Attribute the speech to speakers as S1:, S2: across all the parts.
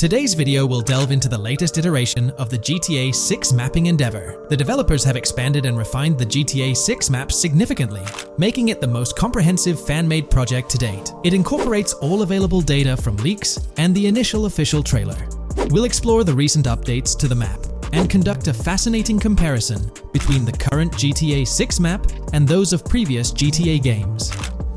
S1: Today's video will delve into the latest iteration of the GTA 6 mapping endeavor. The developers have expanded and refined the GTA 6 map significantly, making it the most comprehensive fan-made project to date. It incorporates all available data from leaks and the initial official trailer. We'll explore the recent updates to the map and conduct a fascinating comparison between the current GTA 6 map and those of previous GTA games.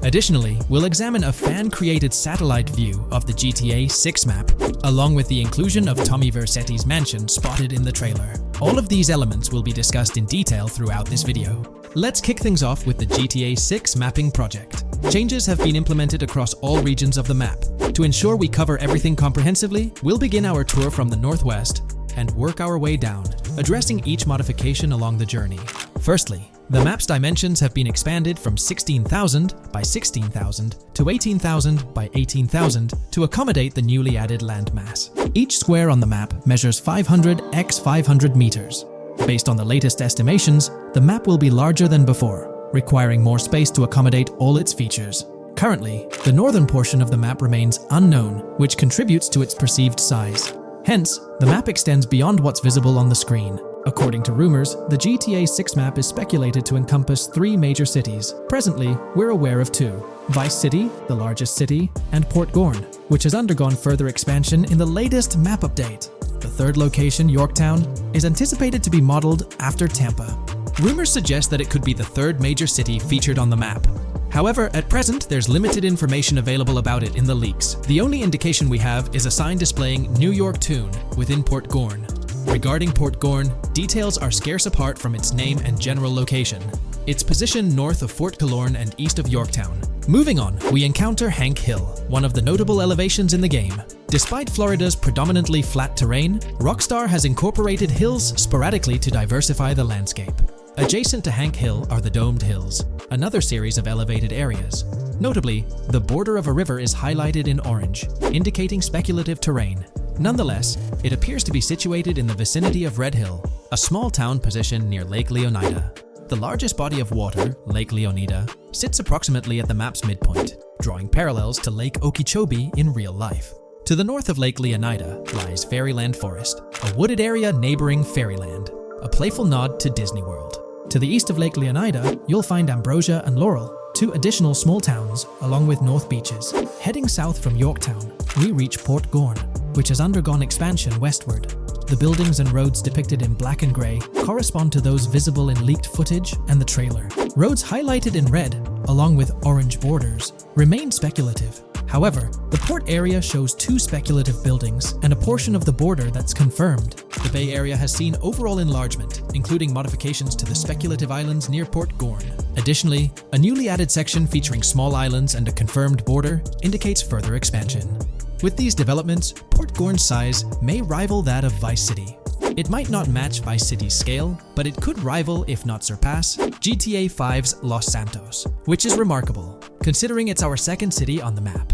S1: Additionally, we'll examine a fan-created satellite view of the GTA 6 map, along with the inclusion of Tommy Vercetti's mansion spotted in the trailer. All of these elements will be discussed in detail throughout this video. Let's kick things off with the GTA 6 mapping project. Changes have been implemented across all regions of the map. To ensure we cover everything comprehensively, we'll begin our tour from the northwest and work our way down, addressing each modification along the journey. Firstly, the map's dimensions have been expanded from 16,000 by 16,000 to 18,000 by 18,000 to accommodate the newly added landmass. Each square on the map measures 500 x 500 meters. Based on the latest estimations, the map will be larger than before, requiring more space to accommodate all its features. Currently, the northern portion of the map remains unknown, which contributes to its perceived size. Hence, the map extends beyond what's visible on the screen. According to rumors, the GTA 6 map is speculated to encompass 3 major cities. Presently, we're aware of 2. Vice City, the largest city, and Port Gorn, which has undergone further expansion in the latest map update. The third location, Yorktown, is anticipated to be modeled after Tampa. Rumors suggest that it could be the third major city featured on the map. However, at present, there's limited information available about it in the leaks. The only indication we have is a sign displaying New York Tune within Port Gorn. Regarding Port Gorn, details are scarce apart from its name and general location. It's positioned north of Fort Killorn and east of Yorktown. Moving on, we encounter Hank Hill, one of the notable elevations in the game. Despite Florida's predominantly flat terrain, Rockstar has incorporated hills sporadically to diversify the landscape. Adjacent to Hank Hill are the Domed Hills, another series of elevated areas. Notably, the border of a river is highlighted in orange, indicating speculative terrain. Nonetheless, it appears to be situated in the vicinity of Red Hill, a small town positioned near Lake Leonida. The largest body of water, Lake Leonida, sits approximately at the map's midpoint, drawing parallels to Lake Okeechobee in real life. To the north of Lake Leonida lies Fairyland Forest, a wooded area neighboring Fairyland, a playful nod to Disney World. To the east of Lake Leonida, you'll find Ambrosia and Laurel, 2 additional small towns, along with North Beaches. Heading south from Yorktown, we reach Port Gorn, which has undergone expansion westward. The buildings and roads depicted in black and grey correspond to those visible in leaked footage and the trailer. Roads highlighted in red, along with orange borders, remain speculative. However, the port area shows 2 speculative buildings and a portion of the border that's confirmed. The Bay Area has seen overall enlargement, including modifications to the speculative islands near Port Gorn. Additionally, a newly added section featuring small islands and a confirmed border indicates further expansion. With these developments, Port Gorn's size may rival that of Vice City. It might not match Vice City's scale, but it could rival, if not surpass, GTA 5's Los Santos, which is remarkable, considering it's our second city on the map.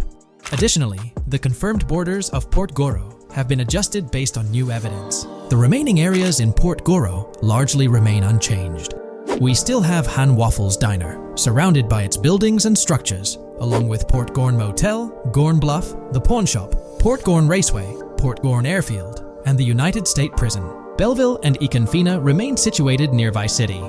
S1: Additionally, the confirmed borders of Port Goro have been adjusted based on new evidence. The remaining areas in Port Goro largely remain unchanged. We still have Han Waffles Diner, surrounded by its buildings and structures, along with Port Gorn Motel, Gorn Bluff, the Pawn Shop, Port Gorn Raceway, Port Gorn Airfield, and the United State Prison. Belleville and Econfina remain situated near Vice City.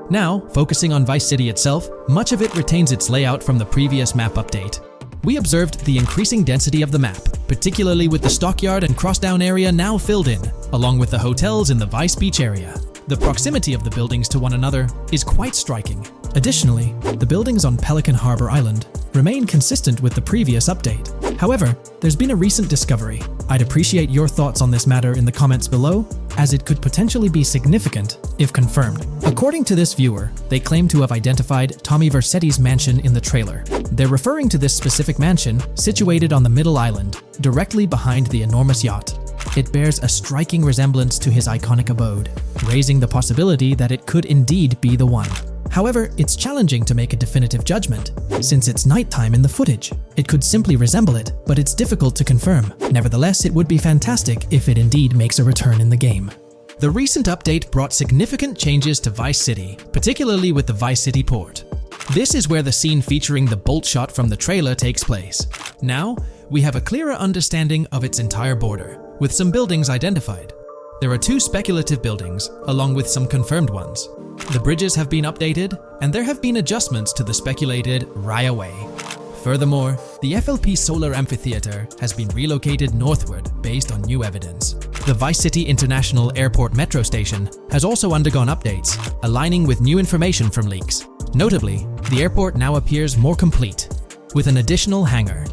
S1: Now, focusing on Vice City itself, much of it retains its layout from the previous map update. We observed the increasing density of the map, particularly with the Stockyard and Crossdown area now filled in, along with the hotels in the Vice Beach area. The proximity of the buildings to one another is quite striking. Additionally, the buildings on Pelican Harbor Island remain consistent with the previous update. However, there's been a recent discovery. I'd appreciate your thoughts on this matter in the comments below, as it could potentially be significant if confirmed. According to this viewer, they claim to have identified Tommy Vercetti's mansion in the trailer. They're referring to this specific mansion situated on the middle island, directly behind the enormous yacht. It bears a striking resemblance to his iconic abode, raising the possibility that it could indeed be the one. However, it's challenging to make a definitive judgment, since it's nighttime in the footage. It could simply resemble it, but it's difficult to confirm. Nevertheless, it would be fantastic if it indeed makes a return in the game. The recent update brought significant changes to Vice City, particularly with the Vice City port. This is where the scene featuring the bolt shot from the trailer takes place. Now, we have a clearer understanding of its entire border, with some buildings identified. There are 2 speculative buildings, along with some confirmed ones. The bridges have been updated, and there have been adjustments to the speculated Raya Way. Furthermore, the FLP Solar Amphitheater has been relocated northward based on new evidence. The Vice City International Airport metro station has also undergone updates, aligning with new information from leaks. Notably, the airport now appears more complete, with an additional hangar.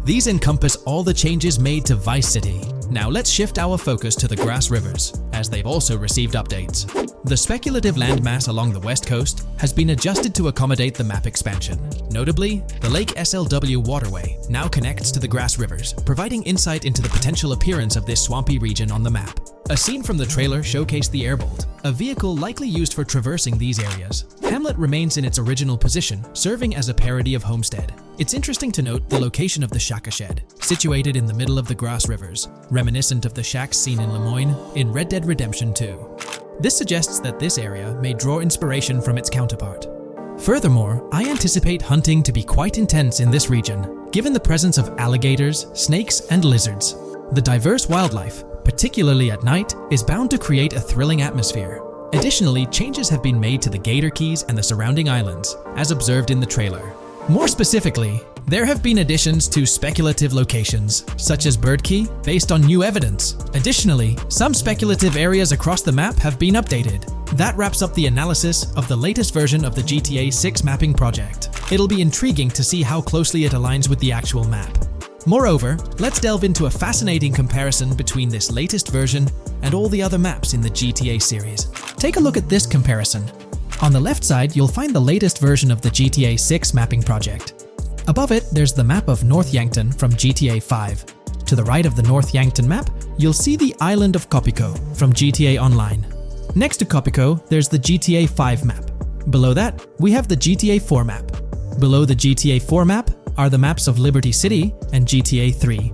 S1: These encompass all the changes made to Vice City. Now let's shift our focus to the Grass Rivers, as they've also received updates. The speculative landmass along the west coast has been adjusted to accommodate the map expansion. Notably, the Lake SLW waterway now connects to the Grass Rivers, providing insight into the potential appearance of this swampy region on the map. A scene from the trailer showcased the Airbolt, a vehicle likely used for traversing these areas. Hamlet remains in its original position, serving as a parody of Homestead. It's interesting to note the location of the Shaka Shed, situated in the middle of the Grass Rivers, reminiscent of the shacks seen in Lemoyne in Red Dead Redemption 2. This suggests that this area may draw inspiration from its counterpart. Furthermore, I anticipate hunting to be quite intense in this region, given the presence of alligators, snakes, and lizards. The diverse wildlife, particularly at night, is bound to create a thrilling atmosphere. Additionally, changes have been made to the Gator Keys and the surrounding islands, as observed in the trailer. More specifically, there have been additions to speculative locations, such as Bird Key, based on new evidence. Additionally, some speculative areas across the map have been updated. That wraps up the analysis of the latest version of the GTA 6 mapping project. It'll be intriguing to see how closely it aligns with the actual map. Moreover, let's delve into a fascinating comparison between this latest version and all the other maps in the GTA series. Take a look at this comparison. On the left side, you'll find the latest version of the GTA 6 mapping project. Above it, there's the map of North Yankton from GTA 5. To the right of the North Yankton map, you'll see the island of Copico from GTA Online. Next to Copico, there's the GTA 5 map. Below that, we have the GTA 4 map. Below the GTA 4 map are the maps of Liberty City and GTA 3.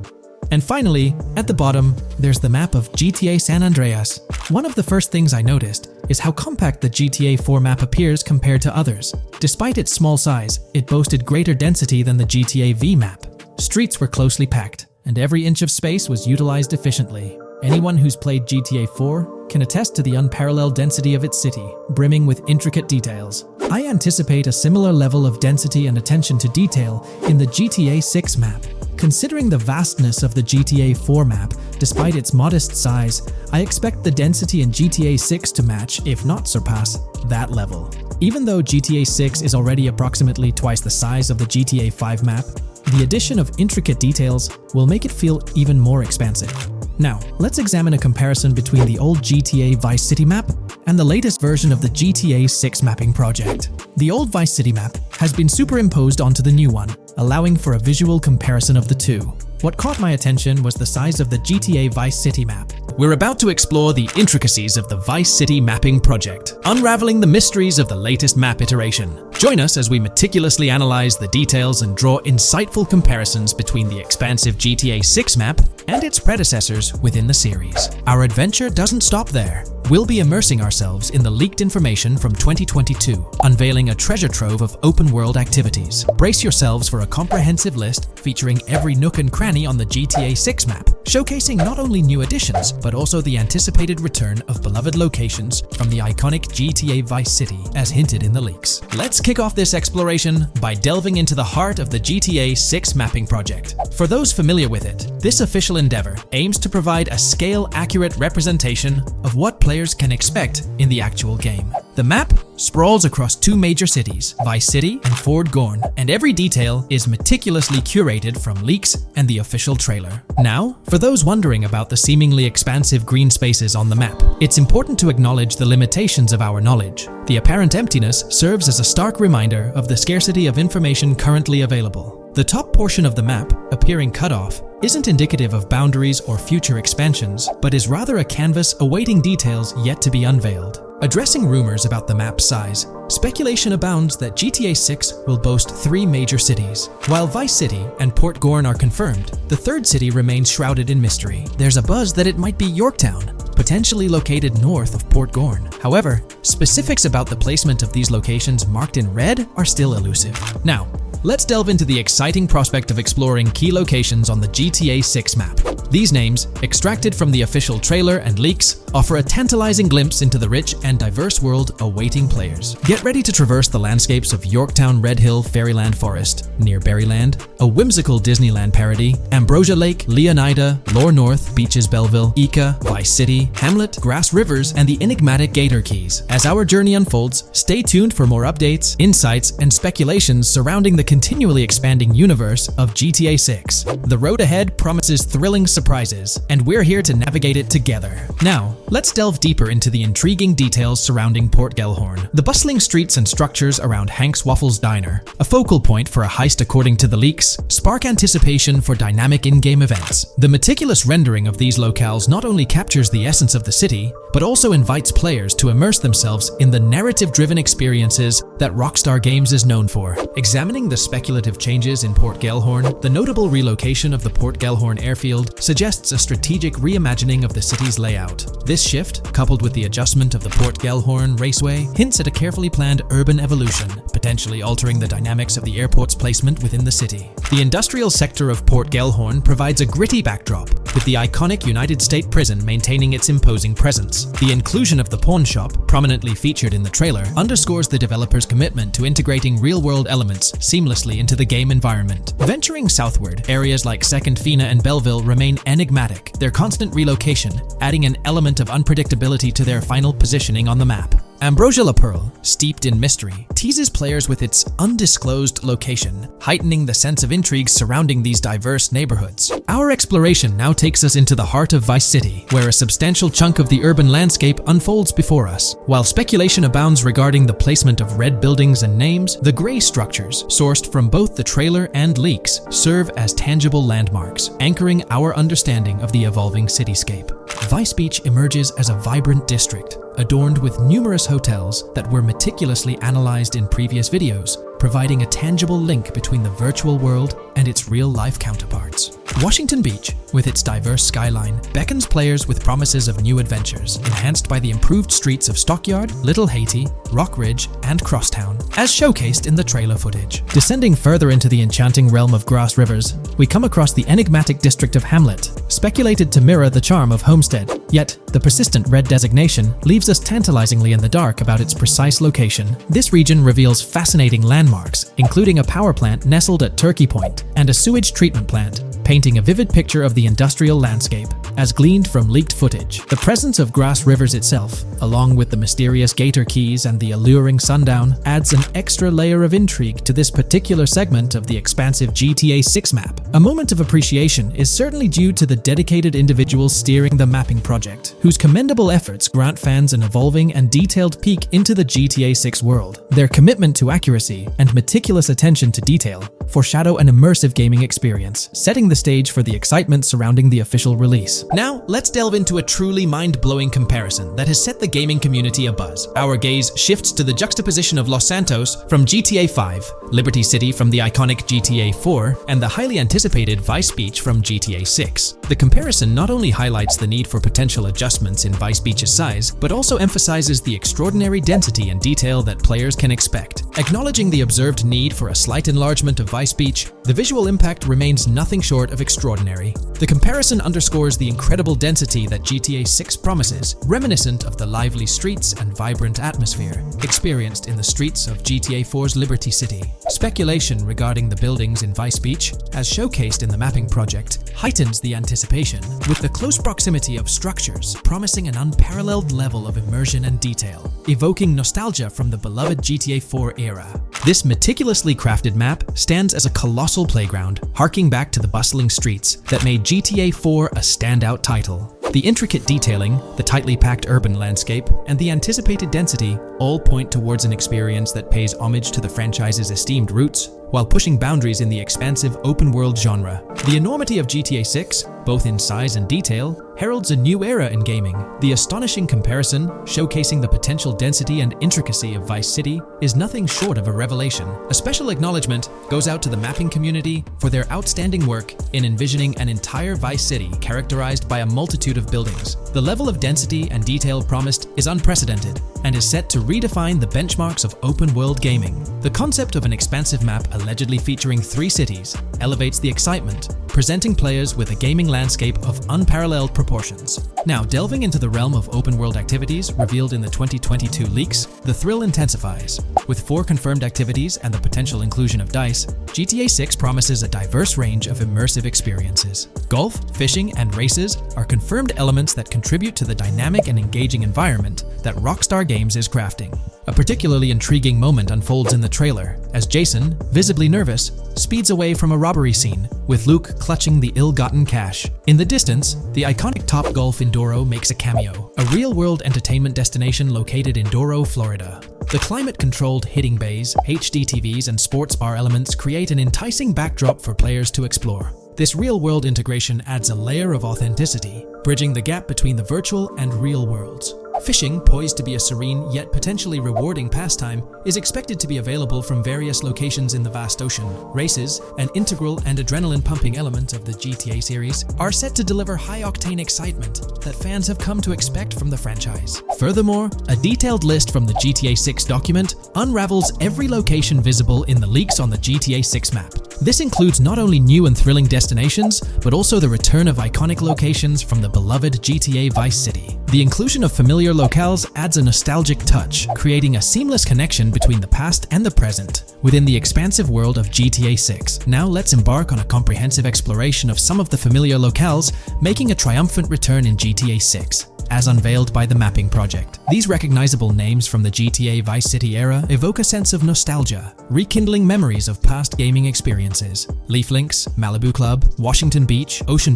S1: And finally, at the bottom, there's the map of GTA San Andreas. One of the first things I noticed is how compact the GTA 4 map appears compared to others. Despite its small size, it boasted greater density than the GTA V map. Streets were closely packed, and every inch of space was utilized efficiently. Anyone who's played GTA 4 can attest to the unparalleled density of its city, brimming with intricate details. I anticipate a similar level of density and attention to detail in the GTA 6 map. Considering the vastness of the GTA 4 map, despite its modest size, I expect the density in GTA 6 to match, if not surpass, that level. Even though GTA 6 is already approximately twice the size of the GTA 5 map, the addition of intricate details will make it feel even more expansive. Now, let's examine a comparison between the old GTA Vice City map and the latest version of the GTA 6 mapping project. The old Vice City map has been superimposed onto the new one, allowing for a visual comparison of the two. What caught my attention was the size of the GTA Vice City map. We're about to explore the intricacies of the Vice City mapping project, unraveling the mysteries of the latest map iteration. Join us as we meticulously analyze the details and draw insightful comparisons between the expansive GTA 6 map and its predecessors within the series. Our adventure doesn't stop there. We'll be immersing ourselves in the leaked information from 2022, unveiling a treasure trove of open-world activities. Brace yourselves for a comprehensive list featuring every nook and cranny on the GTA 6 map, showcasing not only new additions, but also the anticipated return of beloved locations from the iconic GTA Vice City, as hinted in the leaks. Let's kick off this exploration by delving into the heart of the GTA 6 mapping project. For those familiar with it, this official endeavor aims to provide a scale-accurate representation of what players can expect in the actual game. The map sprawls across two major cities, Vice City and Fort Gorn, and every detail is meticulously curated from leaks and the official trailer. Now, for those wondering about the seemingly expansive green spaces on the map, it's important to acknowledge the limitations of our knowledge. The apparent emptiness serves as a stark reminder of the scarcity of information currently available. The top portion of the map, appearing cut off, isn't indicative of boundaries or future expansions, but is rather a canvas awaiting details yet to be unveiled. Addressing rumors about the map's size, speculation abounds that GTA 6 will boast 3 major cities. While Vice City and Port Gorn are confirmed, the third city remains shrouded in mystery. There's a buzz that it might be Yorktown, potentially located north of Port Gorn. However, specifics about the placement of these locations marked in red are still elusive. Now, let's delve into the exciting prospect of exploring key locations on the GTA 6 map. These names, extracted from the official trailer and leaks, offer a tantalizing glimpse into the rich and diverse world awaiting players. Get ready to traverse the landscapes of Yorktown Red Hill Fairyland Forest, near Berryland, a whimsical Disneyland parody, Ambrosia Lake, Leonida, Lore North, Beaches Belleville, Ica, Vice City, Hamlet, Grass Rivers, and the enigmatic Gator Keys. As our journey unfolds, stay tuned for more updates, insights, and speculations surrounding the continually expanding universe of GTA 6. The road ahead promises thrilling surprises, and we're here to navigate it together. Now, let's delve deeper into the intriguing details surrounding Port Gellhorn. The bustling streets and structures around Hank's Waffles Diner, a focal point for a heist according to the leaks, spark anticipation for dynamic in-game events. The meticulous rendering of these locales not only captures the essence of the city, but also invites players to immerse themselves in the narrative-driven experiences that Rockstar Games is known for. Examining the speculative changes in Port Gellhorn, the notable relocation of the Port Gellhorn airfield suggests a strategic reimagining of the city's layout. This shift, coupled with the adjustment of the Port Gellhorn Raceway, hints at a carefully planned urban evolution, potentially altering the dynamics of the airport's placement within the city. The industrial sector of Port Gellhorn provides a gritty backdrop, with the iconic United States prison maintaining its imposing presence. The inclusion of the pawn shop, prominently featured in the trailer, underscores the developer's commitment to integrating real-world elements seamlessly into the game environment. Venturing southward, areas like Second Fina and Belleville remain enigmatic, their constant relocation adding an element of unpredictability to their final positioning on the map. Ambrosia La Pearl, steeped in mystery, teases players with its undisclosed location, heightening the sense of intrigue surrounding these diverse neighborhoods. Our exploration now takes us into the heart of Vice City, where a substantial chunk of the urban landscape unfolds before us. While speculation abounds regarding the placement of red buildings and names, the gray structures, sourced from both the trailer and leaks, serve as tangible landmarks, anchoring our understanding of the evolving cityscape. Vice Beach emerges as a vibrant district, adorned with numerous hotels that were meticulously analyzed in previous videos, providing a tangible link between the virtual world and its real-life counterparts. Washington Beach, with its diverse skyline, beckons players with promises of new adventures, enhanced by the improved streets of Stockyard, Little Haiti, Rock Ridge, and Crosstown, as showcased in the trailer footage. Descending further into the enchanting realm of Grass Rivers, we come across the enigmatic district of Hamlet, speculated to mirror the charm of Homestead. Yet, the persistent red designation leaves us tantalizingly in the dark about its precise location. This region reveals fascinating landmarks, including a power plant nestled at Turkey Point and a sewage treatment plant, painting a vivid picture of the industrial landscape, as gleaned from leaked footage. The presence of Grass Rivers itself, along with the mysterious Gator Keys and the alluring sundown, adds an extra layer of intrigue to this particular segment of the expansive GTA 6 map. A moment of appreciation is certainly due to the dedicated individuals steering the mapping project, whose commendable efforts grant fans an evolving and detailed peek into the GTA 6 world. Their commitment to accuracy and meticulous attention to detail foreshadow an immersive gaming experience, setting the stage for the excitement surrounding the official release. Now, let's delve into a truly mind-blowing comparison that has set the gaming community abuzz. Our gaze shifts to the juxtaposition of Los Santos from GTA 5, Liberty City from the iconic GTA 4, and the highly anticipated Vice Beach from GTA 6. The comparison not only highlights the need for potential adjustments in Vice Beach's size, but also emphasizes the extraordinary density and detail that players can expect. Acknowledging the observed need for a slight enlargement of Vice Beach, the visual impact remains nothing short of extraordinary. The comparison underscores the incredible density that GTA 6 promises, reminiscent of the lively streets and vibrant atmosphere experienced in the streets of GTA 4's Liberty City. Speculation regarding the buildings in Vice Beach, as showcased in the mapping project, heightens the anticipation, with the close proximity of structures promising an unparalleled level of immersion and detail, evoking nostalgia from the beloved GTA 4 era. This meticulously crafted map stands as a colossal playground, harking back to the bustling streets that made GTA 4 a standout title. The intricate detailing, the tightly packed urban landscape, and the anticipated density all point towards an experience that pays homage to the franchise's esteemed roots, while pushing boundaries in the expansive open-world genre. The enormity of GTA 6, both in size and detail, heralds a new era in gaming. The astonishing comparison, showcasing the potential density and intricacy of Vice City, is nothing short of a revelation. A special acknowledgement goes out to the mapping community for their outstanding work in envisioning an entire Vice City characterized by a multitude of buildings. The level of density and detail promised is unprecedented and is set to redefine the benchmarks of open-world gaming. The concept of an expansive map allegedly featuring 3 cities elevates the excitement, presenting players with a gaming landscape of unparalleled proportions. Now, delving into the realm of open-world activities revealed in the 2022 leaks, the thrill intensifies. With 4 confirmed activities and the potential inclusion of dice, GTA 6 promises a diverse range of immersive experiences. Golf, fishing, and races are confirmed elements that contribute to the dynamic and engaging environment that Rockstar Games is crafting. A particularly intriguing moment unfolds in the trailer, as Jason, visibly nervous, speeds away from a robbery scene, with Luke clutching the ill-gotten cash. In the distance, the iconic Topgolf in Douro makes a cameo, a real-world entertainment destination located in Douro, Florida. The climate-controlled hitting bays, HD TVs, and sports bar elements create an enticing backdrop for players to explore. This real-world integration adds a layer of authenticity, bridging the gap between the virtual and real worlds. Fishing, poised to be a serene yet potentially rewarding pastime, is expected to be available from various locations in the vast ocean. Races, an integral and adrenaline-pumping element of the GTA series, are set to deliver high-octane excitement that fans have come to expect from the franchise. Furthermore, a detailed list from the GTA 6 document unravels every location visible in the leaks on the GTA 6 map. This includes not only new and thrilling destinations, but also the return of iconic locations from the beloved GTA Vice City. The inclusion of familiar locales adds a nostalgic touch, creating a seamless connection between the past and the present within the expansive world of GTA 6. Now let's embark on a comprehensive exploration of some of the familiar locales, making a triumphant return in GTA 6. As unveiled by the Mapping Project. These recognizable names from the GTA Vice City era evoke a sense of nostalgia, rekindling memories of past gaming experiences. Leaf Links, Malibu Club, Washington Beach, Ocean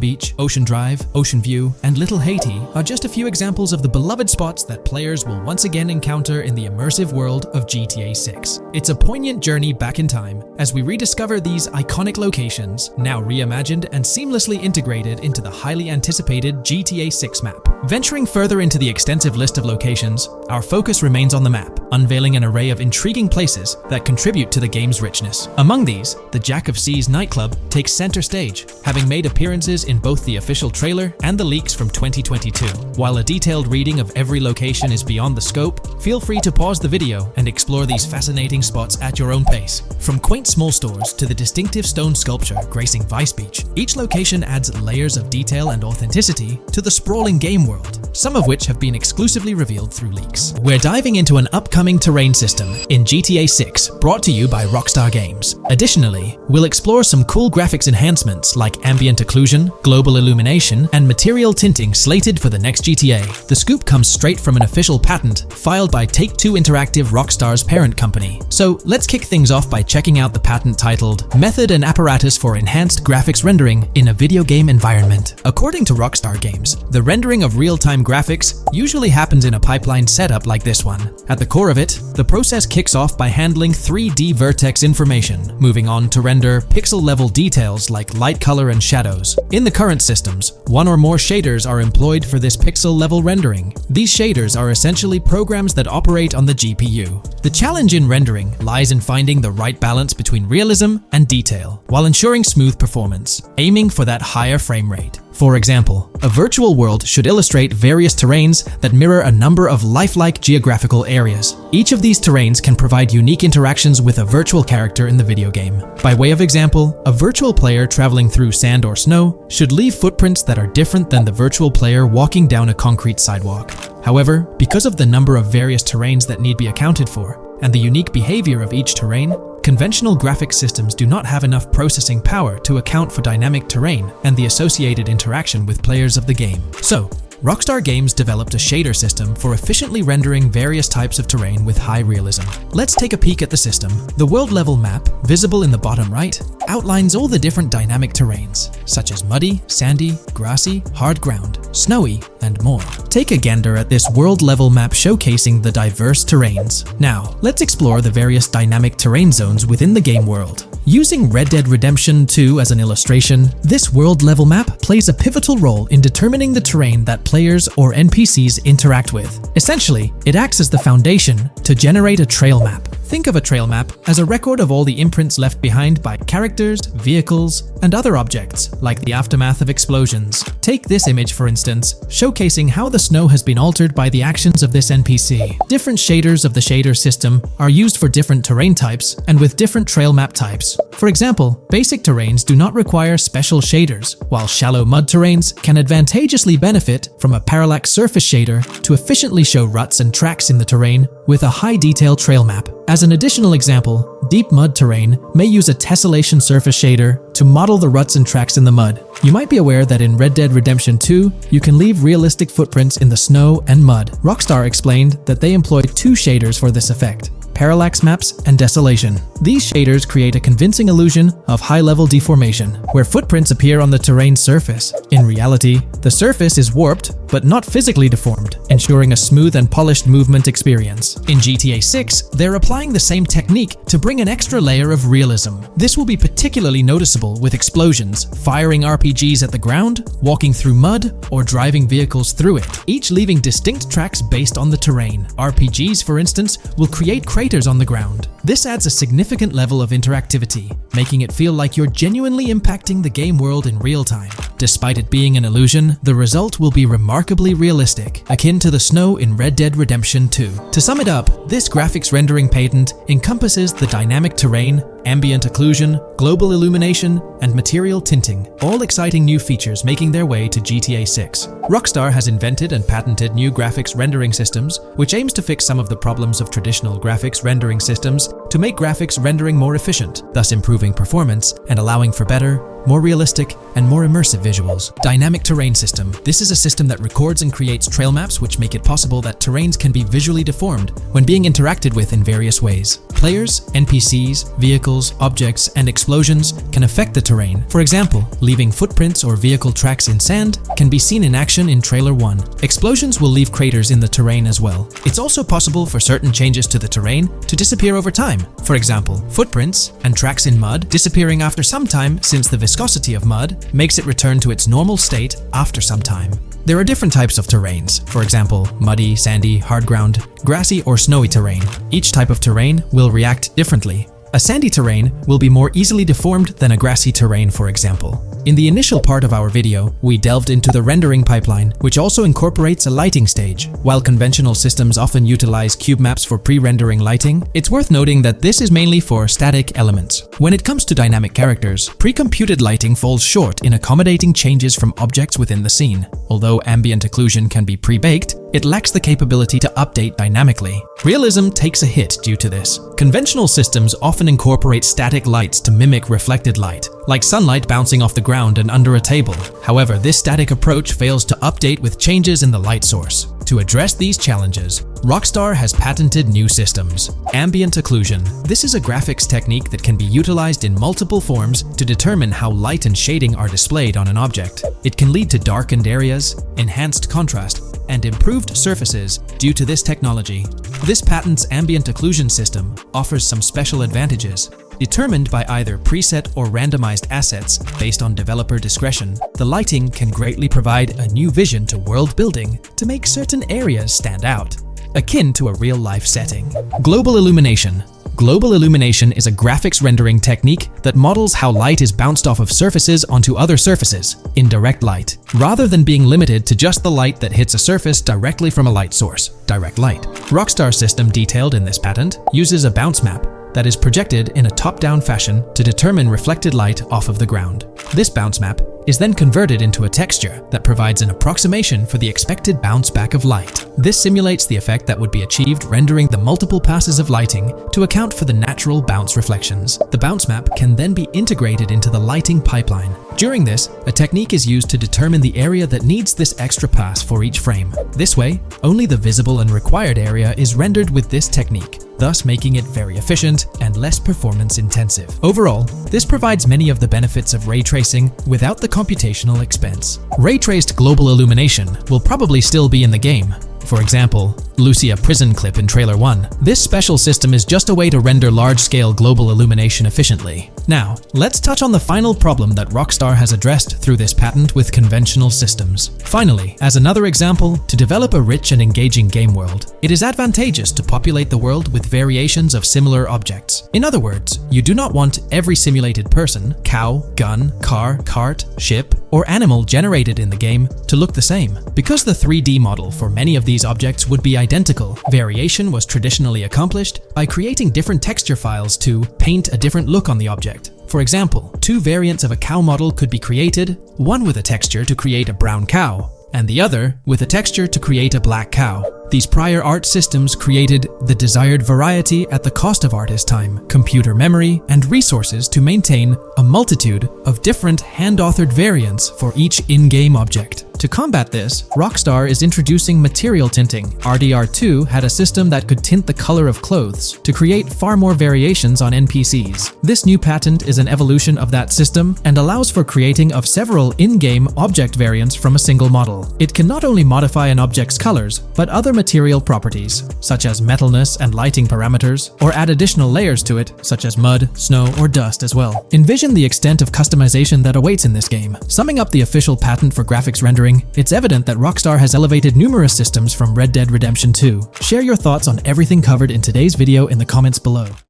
S1: Drive, Ocean View, and Little Haiti are just a few examples of the beloved spots that players will once again encounter in the immersive world of GTA 6. It's a poignant journey back in time as we rediscover these iconic locations, now reimagined and seamlessly integrated into the highly anticipated GTA 6 map. Venturing further into the extensive list of locations, our focus remains on the map, unveiling an array of intriguing places that contribute to the game's richness. Among these, the Jack of Seas nightclub takes center stage, having made appearances in both the official trailer and the leaks from 2022. While a detailed reading of every location is beyond the scope, feel free to pause the video and explore these fascinating spots at your own pace. From quaint small stores to the distinctive stone sculpture gracing Vice Beach, each location adds layers of detail and authenticity to the sprawling game world, some of which have been exclusively revealed through leaks. We're diving into an upcoming terrain system in GTA 6, brought to you by Rockstar Games. Additionally, we'll explore some cool graphics enhancements like ambient occlusion, global illumination, and material tinting slated for the next GTA. The scoop comes straight from an official patent filed by Take-Two Interactive, Rockstar's parent company. So let's kick things off by checking out the patent titled Method and Apparatus for Enhanced Graphics Rendering in a Video Game Environment. According to Rockstar Games, the rendering of real-time graphics usually happens in a pipeline setup like this one. At the core of it, the process kicks off by handling 3D vertex information, moving on to render pixel-level details like light color and shadows. In the current systems, one or more shaders are employed for this pixel-level rendering. These shaders are essentially programs that operate on the GPU. The challenge in rendering lies in finding the right balance between realism and detail, while ensuring smooth performance, aiming for that higher frame rate. For example, a virtual world should illustrate various terrains that mirror a number of lifelike geographical areas. Each of these terrains can provide unique interactions with a virtual character in the video game. By way of example, a virtual player traveling through sand or snow should leave footprints that are different than the virtual player walking down a concrete sidewalk. However, because of the number of various terrains that need be accounted for, and the unique behavior of each terrain, conventional graphics systems do not have enough processing power to account for dynamic terrain and the associated interaction with players of the game. So, Rockstar Games developed a shader system for efficiently rendering various types of terrain with high realism. Let's take a peek at the system. The world-level map, visible in the bottom right, outlines all the different dynamic terrains, such as muddy, sandy, grassy, hard ground, snowy, and more. Take a gander at this world-level map showcasing the diverse terrains. Now, let's explore the various dynamic terrain zones within the game world. Using Red Dead Redemption 2 as an illustration, this world-level map plays a pivotal role in determining the terrain that players or NPCs interact with. Essentially, it acts as the foundation to generate a trail map. Think of a trail map as a record of all the imprints left behind by characters, vehicles, and other objects, like the aftermath of explosions. Take this image for instance, showcasing how the snow has been altered by the actions of this NPC. Different shaders of the shader system are used for different terrain types and with different trail map types. For example, basic terrains do not require special shaders, while shallow mud terrains can advantageously benefit from a parallax surface shader to efficiently show ruts and tracks in the terrain with a high-detail trail map. As an additional example, deep mud terrain may use a tessellation surface shader to model the ruts and tracks in the mud. You might be aware that in Red Dead Redemption 2, you can leave realistic footprints in the snow and mud. Rockstar explained that they employed two shaders for this effect: parallax maps and desolation. These shaders create a convincing illusion of high-level deformation, where footprints appear on the terrain's surface. In reality, the surface is warped but not physically deformed, ensuring a smooth and polished movement experience. In GTA 6, they're applying the same technique to bring an extra layer of realism. This will be particularly noticeable with explosions, firing RPGs at the ground, walking through mud, or driving vehicles through it, each leaving distinct tracks based on the terrain. RPGs, for instance, will create craters on the ground. This adds a significant level of interactivity, making it feel like you're genuinely impacting the game world in real time. Despite it being an illusion, the result will be remarkably realistic, akin to the snow in Red Dead Redemption 2. To sum it up, this graphics rendering patent encompasses the dynamic terrain, ambient occlusion, global illumination, and material tinting, all exciting new features making their way to GTA 6. Rockstar has invented and patented new graphics rendering systems, which aims to fix some of the problems of traditional graphics rendering systems to make graphics rendering more efficient, thus improving performance and allowing for better, more realistic, and more immersive visuals. Dynamic terrain system. This is a system that records and creates trail maps which make it possible that terrains can be visually deformed when being interacted with in various ways. Players, NPCs, vehicles, objects, and explosions can affect the terrain. For example, leaving footprints or vehicle tracks in sand can be seen in action in Trailer 1. Explosions will leave craters in the terrain as well. It's also possible for certain changes to the terrain to disappear over time. For example, footprints and tracks in mud disappearing after some time, since the viscosity of mud makes it return to its normal state after some time. There are different types of terrains, for example, muddy, sandy, hard ground, grassy, or snowy terrain. Each type of terrain will react differently. A sandy terrain will be more easily deformed than a grassy terrain, for example. In the initial part of our video, we delved into the rendering pipeline, which also incorporates a lighting stage. While conventional systems often utilize cube maps for pre-rendering lighting, it's worth noting that this is mainly for static elements. When it comes to dynamic characters, pre-computed lighting falls short in accommodating changes from objects within the scene. Although ambient occlusion can be pre-baked, it lacks the capability to update dynamically. Realism takes a hit due to this. Conventional systems often incorporate static lights to mimic reflected light, like sunlight bouncing off the ground and under a table. However, this static approach fails to update with changes in the light source. To address these challenges, Rockstar has patented new systems. Ambient occlusion. This is a graphics technique that can be utilized in multiple forms to determine how light and shading are displayed on an object. It can lead to darkened areas, enhanced contrast, and improved surfaces due to this technology. This patent's ambient occlusion system offers some special advantages. Determined by either preset or randomized assets based on developer discretion, the lighting can greatly provide a new vision to world building to make certain areas stand out, akin to a real-life setting. Global illumination. Global illumination is a graphics rendering technique that models how light is bounced off of surfaces onto other surfaces in direct light, rather than being limited to just the light that hits a surface directly from a light source, direct light. Rockstar's system detailed in this patent uses a bounce map that is projected in a top-down fashion to determine reflected light off of the ground. This bounce map is then converted into a texture that provides an approximation for the expected bounce back of light. This simulates the effect that would be achieved rendering the multiple passes of lighting to account for the natural bounce reflections. The bounce map can then be integrated into the lighting pipeline. During this, a technique is used to determine the area that needs this extra pass for each frame. This way, only the visible and required area is rendered with this technique, thus making it very efficient and less performance intensive. Overall, this provides many of the benefits of ray tracing without the computational expense. Ray-traced global illumination will probably still be in the game. For example, Lucia prison clip in Trailer 1. This special system is just a way to render large-scale global illumination efficiently. Now, let's touch on the final problem that Rockstar has addressed through this patent with conventional systems. Finally, as another example, to develop a rich and engaging game world, it is advantageous to populate the world with variations of similar objects. In other words, you do not want every simulated person, cow, gun, car, cart, ship, or animal generated in the game to look the same. Because the 3D model for many of these objects would be identical, variation was traditionally accomplished by creating different texture files to paint a different look on the object. For example, two variants of a cow model could be created, one with a texture to create a brown cow, and the other with a texture to create a black cow. These prior art systems created the desired variety at the cost of artist time, computer memory, and resources to maintain a multitude of different hand-authored variants for each in-game object. To combat this, Rockstar is introducing material tinting. RDR2 had a system that could tint the color of clothes to create far more variations on NPCs. This new patent is an evolution of that system and allows for creating of several in-game object variants from a single model. It can not only modify an object's colors, but other material properties, such as metalness and lighting parameters, or add additional layers to it, such as mud, snow, or dust as well. Envision the extent of customization that awaits in this game. Summing up the official patent for graphics rendering, it's evident that Rockstar has elevated numerous systems from Red Dead Redemption 2. Share your thoughts on everything covered in today's video in the comments below.